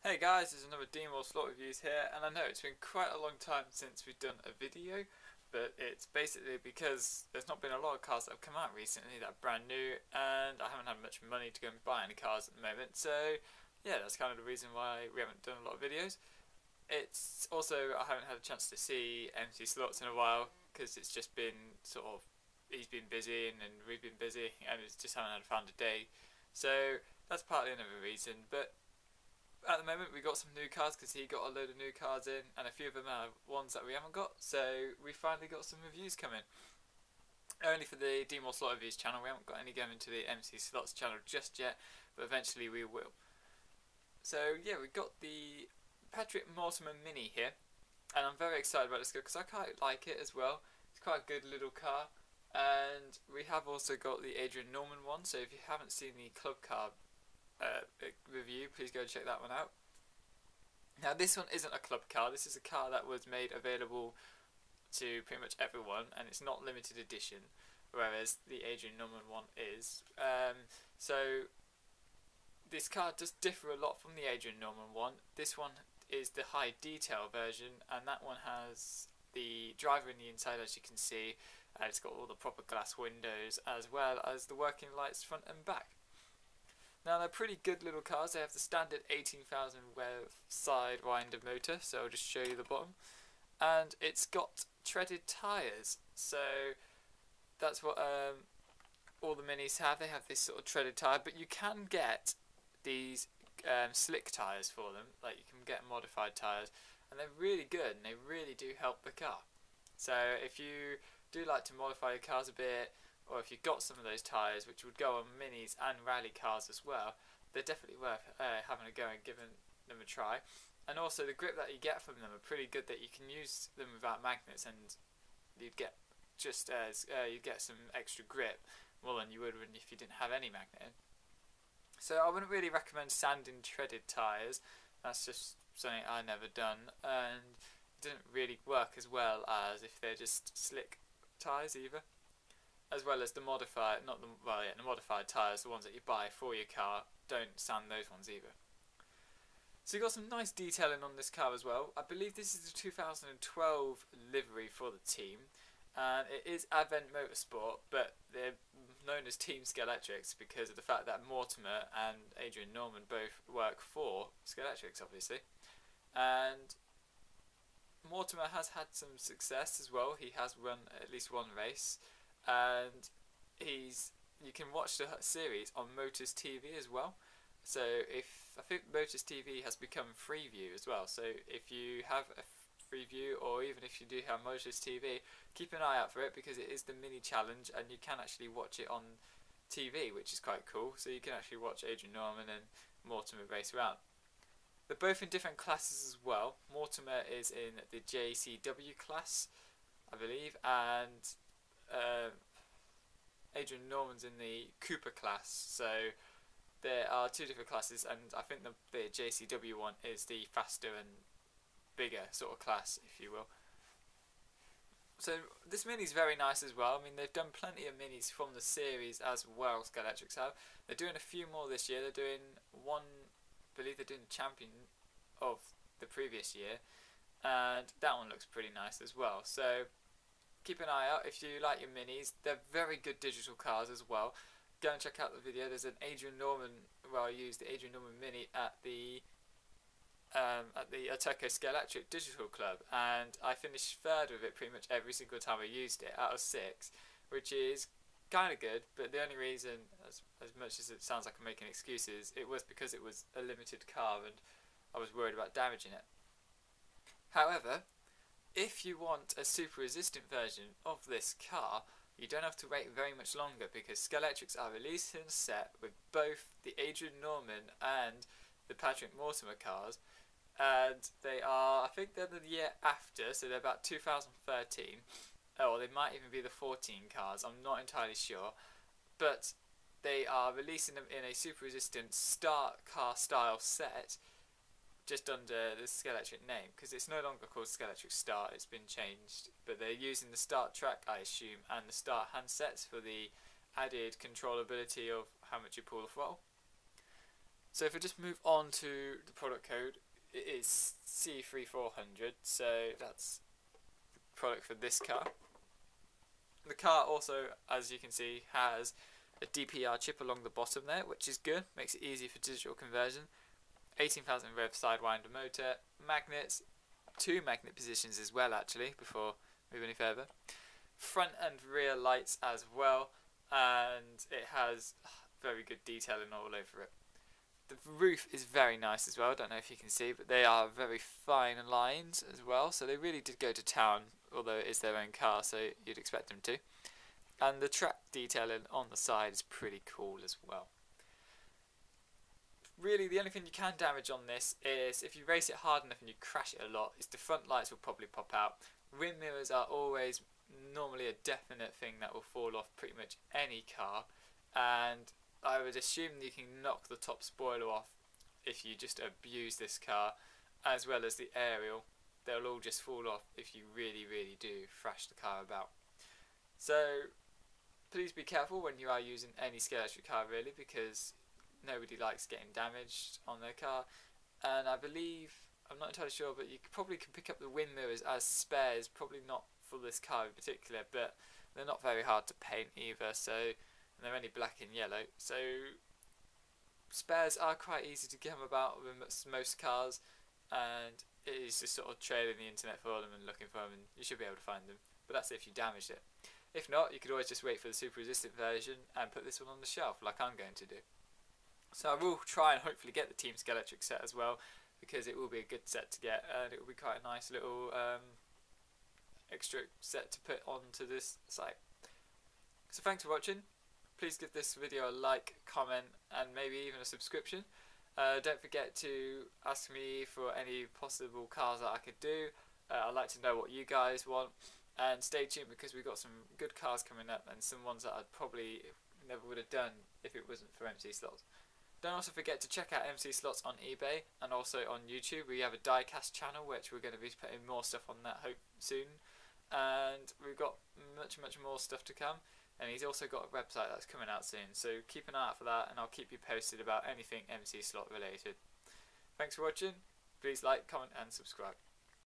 Hey guys, there's another Demon Slot Reviews here, and I know it's been quite a long time since we've done a video, but it's basically because there's not been a lot of cars that have come out recently that are brand new, and I haven't had much money to go and buy any cars at the moment, so yeah, that's kind of the reason why we haven't done a lot of videos. It's also, I haven't had a chance to see MC Slots in a while, because it's just been sort of, he's been busy and we've been busy, and it's just haven't found a day, so that's partly another reason, but at the moment we got some new cards because he got a load of new cards in, and a few of them are ones that we haven't got, so we finally got some reviews coming. Only for the D-More Slot Reviews channel, we haven't got any going to the MC Slots channel just yet, but eventually we will. So yeah, we got the Patrick Mortimer Mini here, and I'm very excited about this car because I quite like it as well. It's quite a good little car, and we have also got the Adrian Norman one, so if you haven't seen the club car review, please go check that one out. Now this one isn't a club car, this is a car that was made available to pretty much everyone, and it's not limited edition, whereas the Adrian Norman one is. So this car does differ a lot from the Adrian Norman one. This one is the high detail version, and that one has the driver in the inside, as you can see, and it's got all the proper glass windows as well as the working lights front and back. Now they're pretty good little cars. They have the standard 18,000 rev sidewinder motor, so I'll just show you the bottom, and it's got treaded tyres, so that's what all the minis have. They have this sort of treaded tyre, but you can get these slick tyres for them, like you can get modified tyres, and they're really good and they really do help the car. So if you do like to modify your cars a bit, or if you've got some of those tyres, which would go on minis and rally cars as well, they're definitely worth having a go and giving them a try. And also the grip that you get from them are pretty good, that you can use them without magnets, and you'd get just as you'd get some extra grip, more than you would if you didn't have any magnet in. So I wouldn't really recommend sanding treaded tyres. That's just something I've never done, and it doesn't really work as well as if they're just slick tyres either. As well as the modified, the modified tyres, the ones that you buy for your car, don't sand those ones either. So you've got some nice detailing on this car as well. I believe this is the 2012 livery for the team, and it is Advent Motorsport, but they're known as Team Scalextric because of the fact that Mortimer and Adrian Norman both work for Scalextric, obviously. And Mortimer has had some success as well. He has run at least one race, and you can watch the series on Motors TV as well. So I think Motors TV has become Freeview as well, so if you have a Freeview, or even if you do have Motors TV, keep an eye out for it, because it is the mini challenge and you can actually watch it on TV, which is quite cool. So you can actually watch Adrian Norman and Mortimer race around. They're both in different classes as well. Mortimer is in the JCW class, I believe, and Adrian Norman's in the Cooper class. So there are two different classes, and I think the JCW one is the faster and bigger sort of class, if you will. So this mini is very nice as well. I mean, they've done plenty of minis from the series as well, Scalextric have. They're doing a few more this year. They're doing one, I believe they're doing the champion of the previous year, and that one looks pretty nice as well. So keep an eye out if you like your minis. They're very good digital cars as well. Go and check out the video. There's an Adrian Norman, where I used the Adrian Norman Mini at the Turco Scalextric Digital Club, and I finished third with it pretty much every single time I used it out of 6, which is kind of good. But the only reason, as much as it sounds like I'm making excuses, it was because it was a limited car and I was worried about damaging it. However, if you want a super resistant version of this car, you don't have to wait very much longer, because Scalextric are releasing a set with both the Adrian Norman and the Patrick Mortimer cars, and they are, I think they're the year after, so they're about 2013, or they might even be the 14 cars, I'm not entirely sure, but they are releasing them in a super resistant start car style set, just under the Scalextric name, because it's no longer called Scalextric Start, it's been changed, but they're using the Start track, I assume, and the Start handsets for the added controllability of how much you pull the throttle. So if I just move on to the product code, it is C3400, so that's the product for this car. The car also, as you can see, has a DPR chip along the bottom there, which is good, makes it easy for digital conversion. 18,000 rev sidewinder motor, magnets, 2 magnet positions as well actually, before moving any further. Front and rear lights as well, and it has very good detailing all over it. The roof is very nice as well, I don't know if you can see, but they are very fine lines as well, so they really did go to town, although it is their own car, so you'd expect them to. And the track detailing on the side is pretty cool as well. Really, the only thing you can damage on this is if you race it hard enough and you crash it a lot, is the front lights will probably pop out. Wind mirrors are always normally a definite thing that will fall off pretty much any car, and I would assume you can knock the top spoiler off if you just abuse this car, as well as the aerial. They'll all just fall off if you really do thrash the car about. So please be careful when you are using any Scalextric car really, because nobody likes getting damaged on their car. And I believe, I'm not entirely sure, but you probably can pick up the wind mirrors as spares, probably not for this car in particular, but they're not very hard to paint either, so, and they're only black and yellow, so spares are quite easy to come about with most cars, and it is just sort of trailing the internet for them and looking for them, and you should be able to find them. But that's if you damaged it. If not, you could always just wait for the super resistant version and put this one on the shelf like I'm going to do. So I will try and hopefully get the Team Scalextric set as well, because it will be a good set to get, and it will be quite a nice little extra set to put onto this site. So thanks for watching. Please give this video a like, comment, and maybe even a subscription. Don't forget to ask me for any possible cars that I could do. I'd like to know what you guys want, and stay tuned because we've got some good cars coming up and some ones that I probably never would have done if it wasn't for MC Slots. Don't also forget to check out MC Slots on eBay and also on YouTube. We have a diecast channel which we're going to be putting more stuff on that hope soon, and we've got much more stuff to come. And he's also got a website that's coming out soon, so keep an eye out for that, and I'll keep you posted about anything MC Slot related. Thanks for watching. Please like, comment and subscribe.